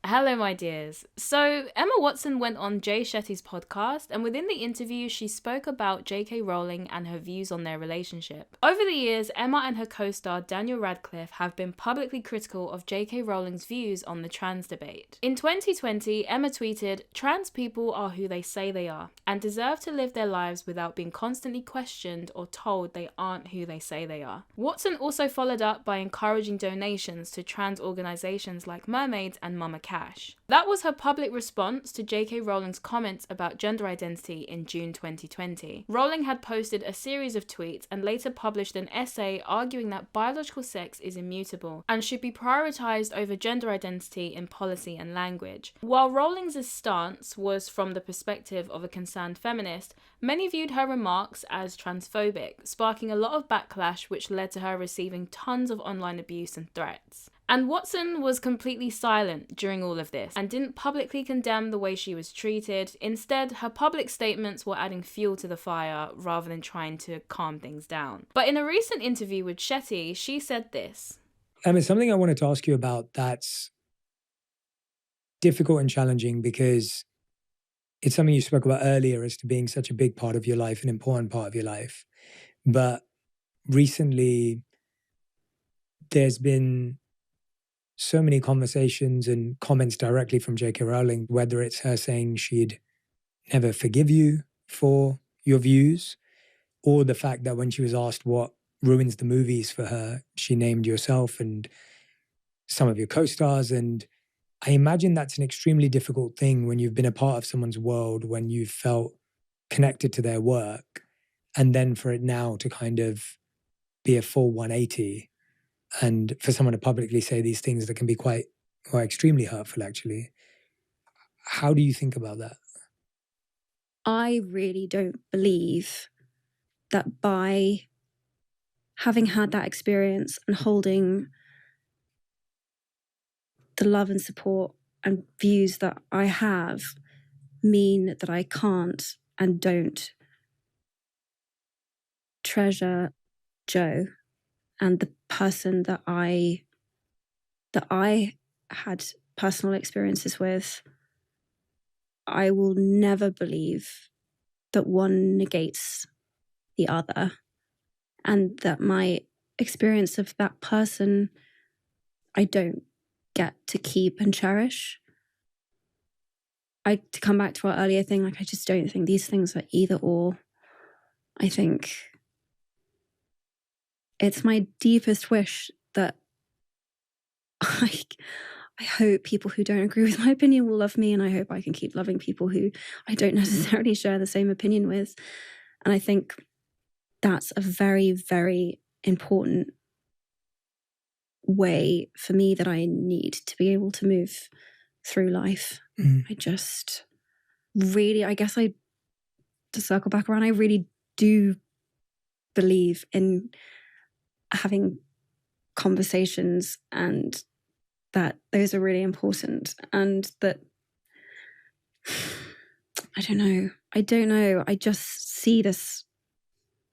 Hello, my dears. So, Emma Watson went on Jay Shetty's podcast, and within the interview, she spoke about J.K. Rowling and her views on their relationship. Over the years, Emma and her co-star Daniel Radcliffe have been publicly critical of J.K. Rowling's views on the trans debate. In 2020, Emma tweeted, "Trans people are who they say they are, and deserve to live their lives without being constantly questioned or told they aren't who they say they are." Watson also followed up by encouraging donations to trans organisations like Mermaids and Mama Cash. That was her public response to J.K. Rowling's comments about gender identity in June 2020. Rowling had posted a series of tweets and later published an essay arguing that biological sex is immutable and should be prioritised over gender identity in policy and language. While Rowling's stance was from the perspective of a concerned feminist, many viewed her remarks as transphobic, sparking a lot of backlash which led to her receiving tons of online abuse and threats. And Watson was completely silent during all of this and didn't publicly condemn the way she was treated. Instead, her public statements were adding fuel to the fire rather than trying to calm things down. But in a recent interview with Shetty, she said this. It's something I wanted to ask you about that's difficult and challenging because it's something you spoke about earlier as to being such a big part of your life, an important part of your life. But recently, there's been so many conversations and comments directly from J.K. Rowling, whether it's her saying she'd never forgive you for your views, or the fact that when she was asked what ruins the movies for her, she named yourself and some of your co-stars. And I imagine that's an extremely difficult thing when you've been a part of someone's world, when you've felt connected to their work, and then for it now to kind of be a full 180. And for someone to publicly say these things that can be quite extremely hurtful, actually. How do you think about that? I really don't believe that by having had that experience and holding the love and support and views that I have mean that I can't and don't treasure Joe and the person that I had personal experiences with. I will never believe that one negates the other, and that my experience of that person I don't get to keep and cherish. To come back to our earlier thing, I just don't think these things are either or. I think it's my deepest wish that I hope people who don't agree with my opinion will love me, and I hope I can keep loving people who I don't necessarily share the same opinion with. And I think that's a very, very important way for me that I need to be able to move through life. I just really, to circle back around, I really do believe in having conversations, and that those are really important, and that I don't know. I just see this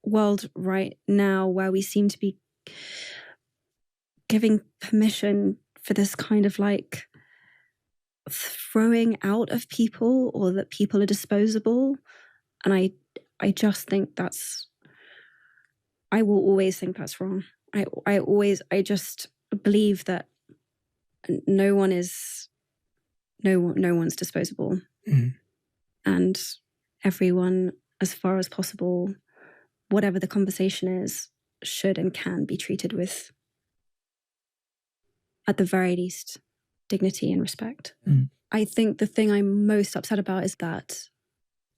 world right now where we seem to be giving permission for this kind of like throwing out of people, or that people are disposable. And I just think I will always think that's wrong. I just believe that no one's disposable. And everyone, as far as possible, whatever the conversation is, should and can be treated with, at the very least, dignity and respect. I think the thing I'm most upset about is that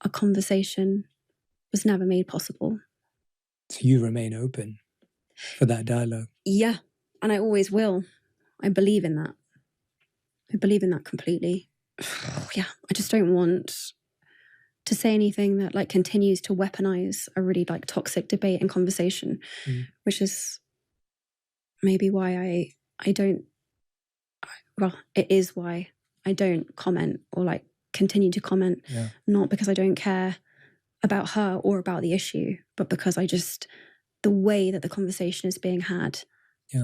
a conversation was never made possible. So you remain open for that dialogue? Yeah, and I always will. I believe in that. I believe in that completely. Yeah, I just don't want to say anything that like continues to weaponize a really like toxic debate and conversation, which is maybe why I don't, well, it is why I don't comment or like continue to comment, not because I don't care about her or about the issue, but because I just, the way that the conversation is being had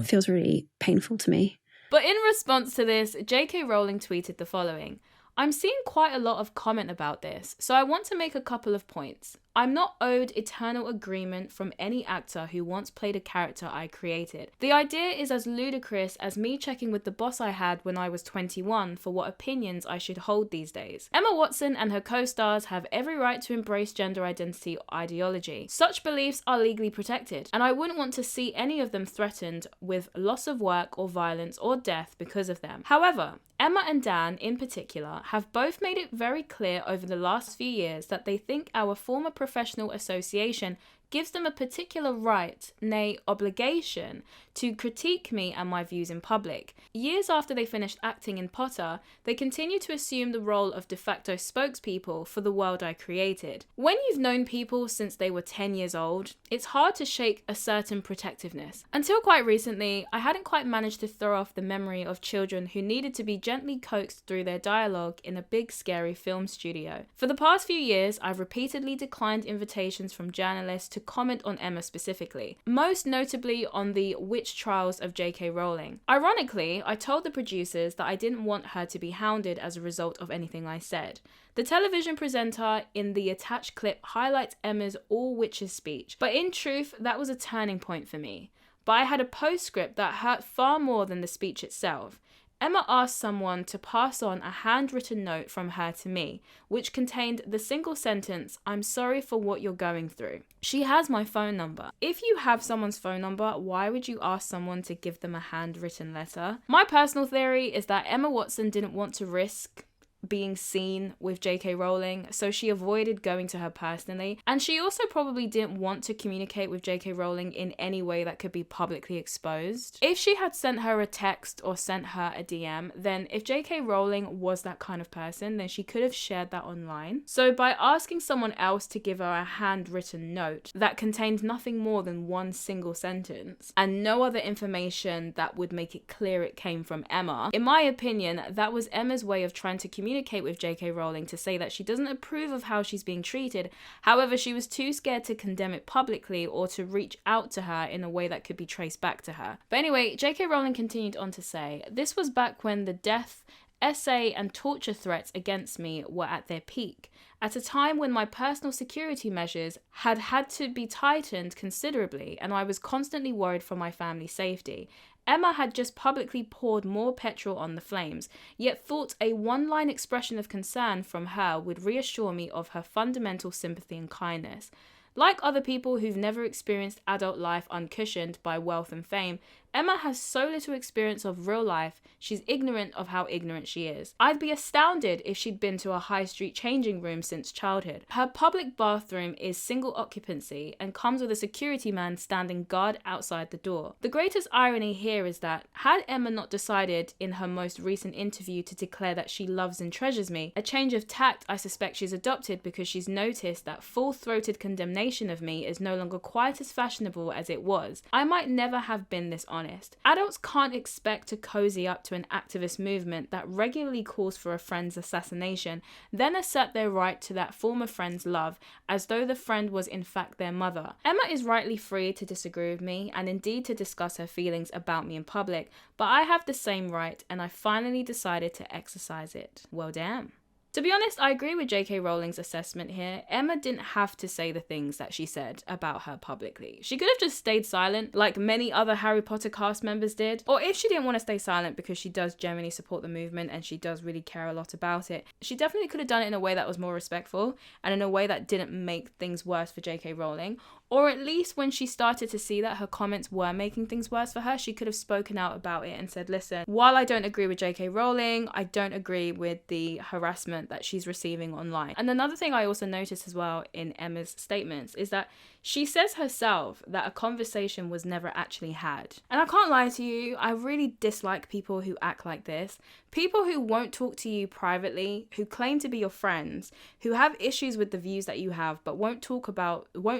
feels really painful to me. But in response to this, J.K. Rowling tweeted the following: I'm seeing quite a lot of comment about this, so I want to make a couple of points. I'm not owed eternal agreement from any actor who once played a character I created. The idea is as ludicrous as me checking with the boss I had when I was 21 for what opinions I should hold these days. Emma Watson and her co-stars have every right to embrace gender identity ideology. Such beliefs are legally protected, and I wouldn't want to see any of them threatened with loss of work or violence or death because of them. However, Emma and Dan, in particular, have both made it very clear over the last few years that they think our former professional association gives them a particular right, nay, obligation, to critique me and my views in public. Years after they finished acting in Potter, they continue to assume the role of de facto spokespeople for the world I created. When you've known people since they were 10 years old, it's hard to shake a certain protectiveness. Until quite recently, I hadn't quite managed to throw off the memory of children who needed to be gently coaxed through their dialogue in a big scary film studio. For the past few years, I've repeatedly declined invitations from journalists to comment on Emma specifically, most notably on the witch trials of J.K. Rowling. Ironically, I told the producers that I didn't want her to be hounded as a result of anything I said. The television presenter in the attached clip highlights Emma's all witches speech, but in truth, that was a turning point for me. But I had a postscript that hurt far more than the speech itself. Emma asked someone to pass on a handwritten note from her to me, which contained the single sentence, "I'm sorry for what you're going through." She has my phone number. If you have someone's phone number, why would you ask someone to give them a handwritten letter? My personal theory is that Emma Watson didn't want to risk being seen with J.K. Rowling, so she avoided going to her personally, and she also probably didn't want to communicate with J.K. Rowling in any way that could be publicly exposed. If she had sent her a text or sent her a DM, then if J.K. Rowling was that kind of person, then she could have shared that online. So by asking someone else to give her a handwritten note that contained nothing more than one single sentence and no other information that would make it clear it came from Emma, in my opinion, that was Emma's way of trying to communicate with J.K. Rowling to say that she doesn't approve of how she's being treated. However, she was too scared to condemn it publicly or to reach out to her in a way that could be traced back to her. But anyway, J.K. Rowling continued on to say, "This was back when the death, essay and torture threats against me were at their peak, at a time when my personal security measures had to be tightened considerably and I was constantly worried for my family's safety. Emma had just publicly poured more petrol on the flames, yet thought a one-line expression of concern from her would reassure me of her fundamental sympathy and kindness. Like other people who've never experienced adult life uncushioned by wealth and fame, Emma has so little experience of real life, she's ignorant of how ignorant she is. I'd be astounded if she'd been to a high street changing room since childhood. Her public bathroom is single occupancy and comes with a security man standing guard outside the door. The greatest irony here is that, had Emma not decided in her most recent interview to declare that she loves and treasures me, a change of tact I suspect she's adopted because she's noticed that full-throated condemnation of me is no longer quite as fashionable as it was, I might never have been this honest. Adults can't expect to cozy up to an activist movement that regularly calls for a friend's assassination, then assert their right to that former friend's love as though the friend was in fact their mother. Emma is rightly free to disagree with me and indeed to discuss her feelings about me in public, but I have the same right and I finally decided to exercise it. Well, damn. To be honest, I agree with J.K. Rowling's assessment here. Emma didn't have to say the things that she said about her publicly. She could have just stayed silent, like many other Harry Potter cast members did. Or if she didn't want to stay silent because she does genuinely support the movement and she does really care a lot about it, she definitely could have done it in a way that was more respectful and in a way that didn't make things worse for J.K. Rowling. Or at least when she started to see that her comments were making things worse for her, she could have spoken out about it and said, listen, while I don't agree with J.K. Rowling, I don't agree with the harassment that she's receiving online. And another thing I also noticed as well in Emma's statements is that she says herself that a conversation was never actually had. And I can't lie to you, I really dislike people who act like this. People who won't talk to you privately, who claim to be your friends, who have issues with the views that you have, but won't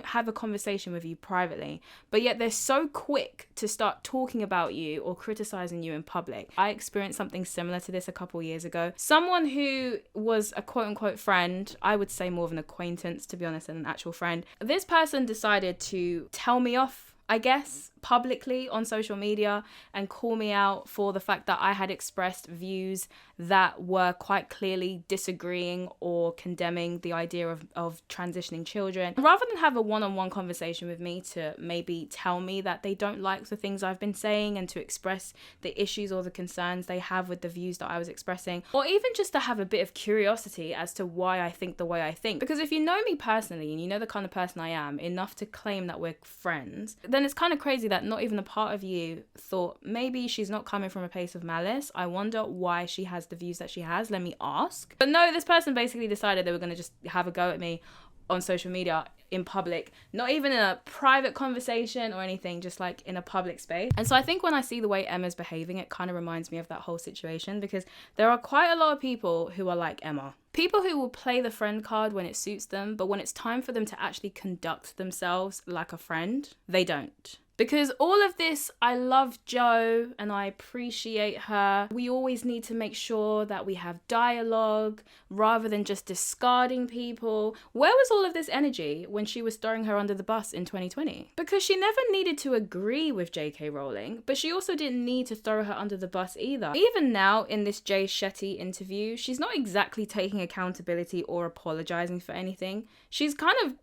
have a conversation with you privately, but yet they're so quick to start talking about you or criticizing you in public. I experienced something similar to this a couple years ago. Someone who was a quote unquote friend, I would say more of an acquaintance to be honest than an actual friend, this person decided to tell me off, I guess, publicly on social media and call me out for the fact that I had expressed views that were quite clearly disagreeing or condemning the idea of transitioning children. Rather than have a one-on-one conversation with me to maybe tell me that they don't like the things I've been saying and to express the issues or the concerns they have with the views that I was expressing, or even just to have a bit of curiosity as to why I think the way I think. Because if you know me personally and you know the kind of person I am enough to claim that we're friends, then it's kind of crazy that not even a part of you thought maybe she's not coming from a place of malice. I wonder why she has the views that she has. Let me ask. But no, this person basically decided they were going to just have a go at me on social media in public, not even in a private conversation or anything, just like in a public space. And so I think when I see the way Emma's behaving, it kind of reminds me of that whole situation, because there are quite a lot of people who are like Emma. People who will play the friend card when it suits them, but when it's time for them to actually conduct themselves like a friend, they don't. Because all of this, I love Jo and I appreciate her. We always need to make sure that we have dialogue rather than just discarding people. Where was all of this energy when she was throwing her under the bus in 2020? Because she never needed to agree with J.K. Rowling, but she also didn't need to throw her under the bus either. Even now in this Jay Shetty interview, she's not exactly taking accountability or apologizing for anything. She's kind of,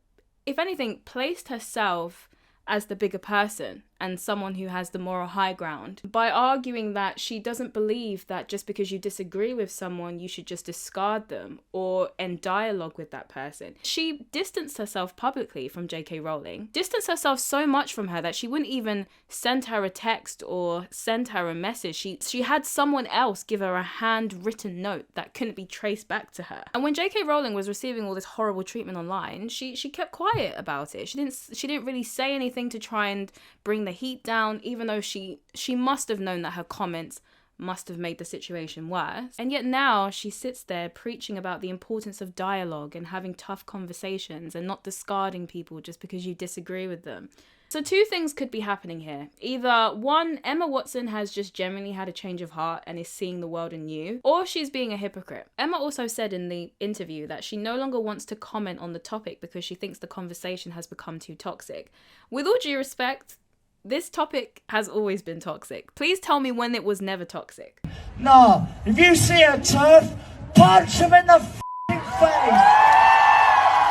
if anything, placed herself as the bigger person and someone who has the moral high ground by arguing that she doesn't believe that just because you disagree with someone you should just discard them or end dialogue with that person. She distanced herself publicly from J.K. Rowling, distanced herself so much from her that she wouldn't even send her a text or send her a message. She had someone else give her a handwritten note that couldn't be traced back to her. And when J.K. Rowling was receiving all this horrible treatment online, she kept quiet about it. She didn't really say anything to try and bring the heat down, even though she must have known that her comments must have made the situation worse. And yet now she sits there preaching about the importance of dialogue and having tough conversations and not discarding people just because you disagree with them. So two things could be happening here. Either one, Emma Watson has just genuinely had a change of heart and is seeing the world anew, or she's being a hypocrite. Emma also said in the interview that she no longer wants to comment on the topic because she thinks the conversation has become too toxic. With all due respect, this topic has always been toxic. Please tell me when it was never toxic. No, if you see a turf, punch him in the f***ing face.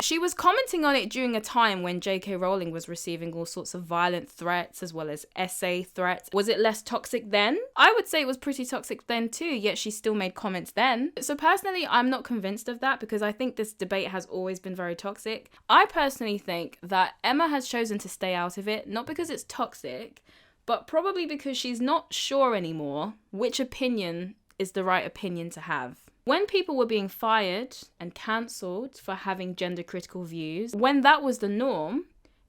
She was commenting on it during a time when J.K. Rowling was receiving all sorts of violent threats as well as essay threats. Was it less toxic then? I would say it was pretty toxic then too, yet she still made comments then. So personally, I'm not convinced of that because I think this debate has always been very toxic. I personally think that Emma has chosen to stay out of it, not because it's toxic, but probably because she's not sure anymore which opinion is the right opinion to have. When people were being fired and cancelled for having gender critical views, when that was the norm,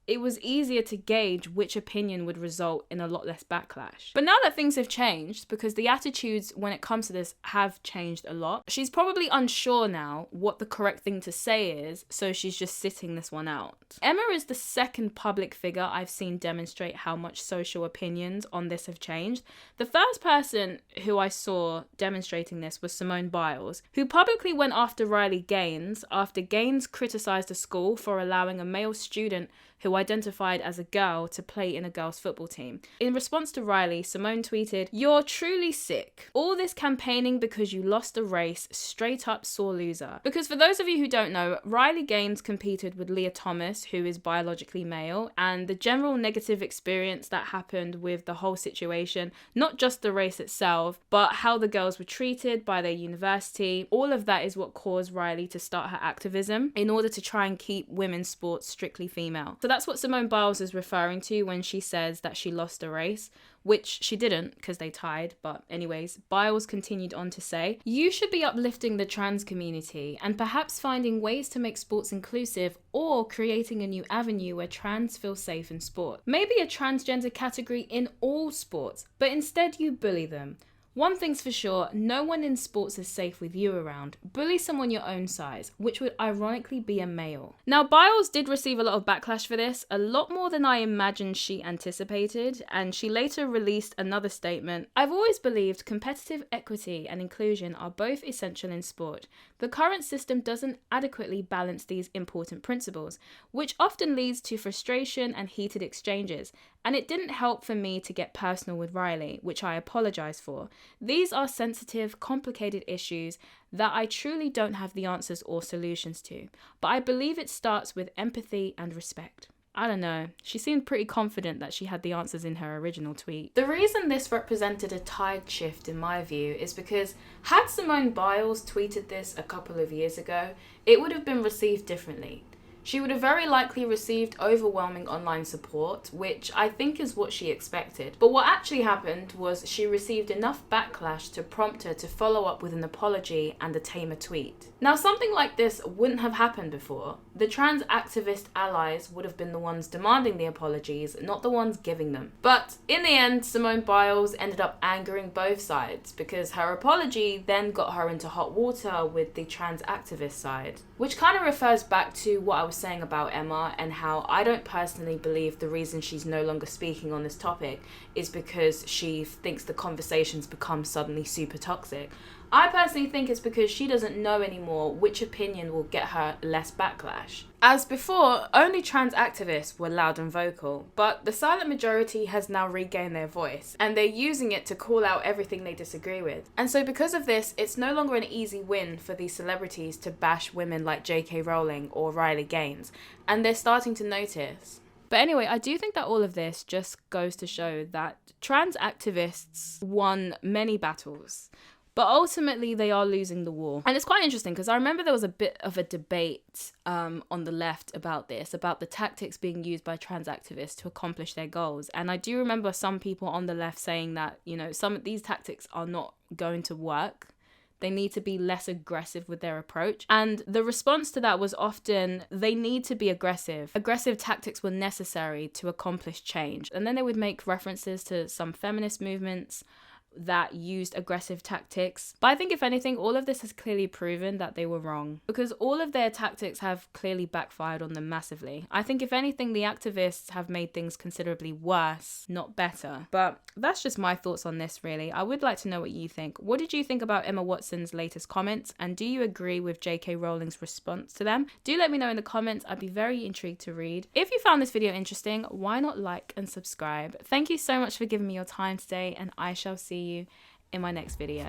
it was easier to gauge which opinion would result in a lot less backlash. But now that things have changed, because the attitudes when it comes to this have changed a lot, she's probably unsure now what the correct thing to say is, so she's just sitting this one out. Emma is the second public figure I've seen demonstrate how much social opinions on this have changed. The first person who I saw demonstrating this was Simone Biles, who publicly went after Riley Gaines after Gaines criticised a school for allowing a male student who identified as a girl to play in a girls' football team. In response to Riley, Simone tweeted, "You're truly sick. All this campaigning because you lost a race, straight up sore loser." Because for those of you who don't know, Riley Gaines competed with Leah Thomas, who is biologically male, and the general negative experience that happened with the whole situation, not just the race itself, but how the girls were treated by their university, all of that is what caused Riley to start her activism in order to try and keep women's sports strictly female. So that's what Simone Biles is referring to when she says that she lost a race, which she didn't because they tied. But anyways, Biles continued on to say, "You should be uplifting the trans community and perhaps finding ways to make sports inclusive or creating a new avenue where trans feel safe in sport. Maybe a transgender category in all sports, but instead you bully them. One thing's for sure, no one in sports is safe with you around. Bully someone your own size, which would ironically be a male. Now, Biles did receive a lot of backlash for this, a lot more than I imagined she anticipated, and she later released another statement. I've always believed competitive equity and inclusion are both essential in sport. The current system doesn't adequately balance these important principles, which often leads to frustration and heated exchanges. And it didn't help for me to get personal with Riley, which I apologise for. These are sensitive, complicated issues that I truly don't have the answers or solutions to, but I believe it starts with empathy and respect. I don't know, she seemed pretty confident that she had the answers in her original tweet. The reason this represented a tide shift in my view is because had Simone Biles tweeted this a couple of years ago, it would have been received differently. She would have very likely received overwhelming online support, which I think is what she expected. But what actually happened was she received enough backlash to prompt her to follow up with an apology and a tamer tweet. Now, something like this wouldn't have happened before. The trans activist allies would have been the ones demanding the apologies, not the ones giving them. But in the end, Simone Biles ended up angering both sides because her apology then got her into hot water with the trans activist side. Which kind of refers back to what I was saying about Emma and how I don't personally believe the reason she's no longer speaking on this topic is because she thinks the conversation's become suddenly super toxic. I personally think it's because she doesn't know anymore which opinion will get her less backlash. As before, only trans activists were loud and vocal, but the silent majority has now regained their voice, and they're using it to call out everything they disagree with. And so because of this, it's no longer an easy win for these celebrities to bash women like J.K. Rowling or Riley Gaines, and they're starting to notice. But anyway, I do think that all of this just goes to show that trans activists won many battles, but ultimately they are losing the war. And it's quite interesting because I remember there was a bit of a debate on the left about this, about the tactics being used by trans activists to accomplish their goals. And I do remember some people on the left saying that, you know, some of these tactics are not going to work. They need to be less aggressive with their approach. And the response to that was often, they need to be aggressive. Aggressive tactics were necessary to accomplish change. And then they would make references to some feminist movements that used aggressive tactics. But I think if anything, all of this has clearly proven that they were wrong, because all of their tactics have clearly backfired on them massively. I think if anything, the activists have made things considerably worse, not better. But that's just my thoughts on this, really. I would like to know what you think. What did you think about Emma Watson's latest comments? And do you agree with J.K. Rowling's response to them? Do let me know in the comments. I'd be very intrigued to read. If you found this video interesting, why not like and subscribe? Thank you so much for giving me your time today, and I shall see you in my next video.